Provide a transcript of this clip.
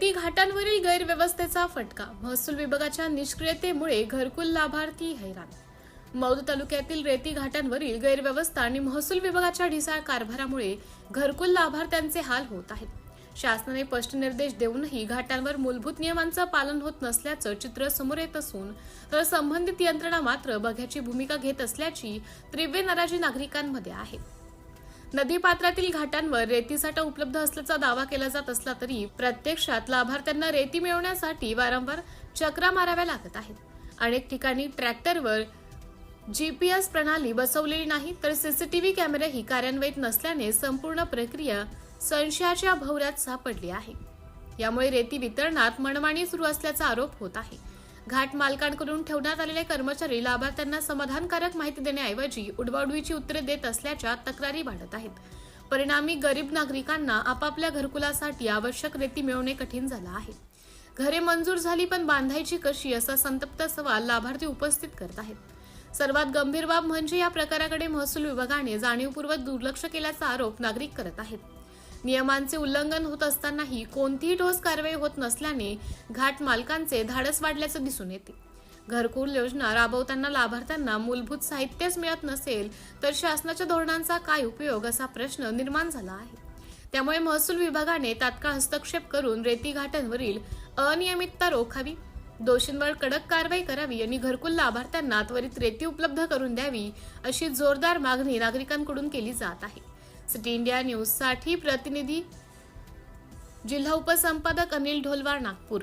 रेती घाटांवरील गैरव्यवस्थेचा फटका, महसूल विभागाच्या निष्क्रियतेमुळे घरकुल लाभार्थी हैराण. मौद तालुक्यातील रेती घाटांवरील गैरव्यवस्था आणि महसूल विभागाच्या ढिसाळ कारभारामुळे घरकुल लाभार्थ्यांचे हाल होत आहेत. शासनाने स्पष्ट निर्देश देऊनही घाटांवर मूलभूत नियमांचं पालन होत नसल्याचं चित्र समोर येत असून तर संबंधित यंत्रणा मात्र बघ्याची भूमिका घेत असल्याची तीव्र नाराजी नागरिकांमध्ये आहे. नदीपात्रातील घाटांवर रेतीसाठा उपलब्ध असल्याचा दावा केला जात असला तरी प्रत्यक्षात लाभार्थ्यांना रेती मिळवण्यासाठी वारंवार चक्रा माराव्या लागत आहेत. अनेक ठिकाणी ट्रॅक्टरवर GPS प्रणाली बसवलेली नाही तर CCTV कॅमेरेही कार्यान्वित नसल्याने संपूर्ण प्रक्रिया संशयाच्या भोवऱ्यात सापडली आहे. यामुळे रेती वितरणात मनमानी सुरू असल्याचा आरोप होत आहे. घाट मालकांकडून ठेवण्यात आलेले कर्मचारी लाभार्थ्यांना समाधानकारक माहिती देण्याऐवजी उडवाउडवीची उत्तरे देत असल्याच्या तक्रारी वाढत आहेत. परिणामी गरीब नागरिकांना आपापल्या घरकुलासाठी आवश्यक रेती मिळवणे कठीण झालं आहे. घरे मंजूर झाली पण बांधायची कशी असा संतप्त सवाल लाभार्थी उपस्थित करत आहेत. सर्वात गंभीर बाब म्हणजे या प्रकाराकडे महसूल विभागाने जाणीवपूर्वक दुर्लक्ष केल्याचा आरोप नागरिक करत आहेत. नियमांचे उल्लंघन होत असतानाही कोणतीही ठोस कारवाई होत नसल्याने घाट मालकांचे धाडस वाढल्याचं दिसून येते. घरकुल योजना राबवताना लाभार्थ्यांना मूलभूत साहित्यच मिळत नसेल तर शासनाच्या धोरणांचा काय उपयोग असा प्रश्न निर्माण झाला आहे. त्यामुळे महसूल विभागाने तात्काळ हस्तक्षेप करून रेती घाटांवरील अनियमितता रोखावी, दोषींवर कडक कारवाई करावी आणि घरकुल लाभार्थ्यांना त्वरित रेती उपलब्ध करून द्यावी अशी जोरदार मागणी नागरिकांकडून केली जात आहे. सिटी इंडिया न्यूज साठी प्रतिनिधी जिल्हा उपसंपादक अनिल ढोलवार, नागपूर.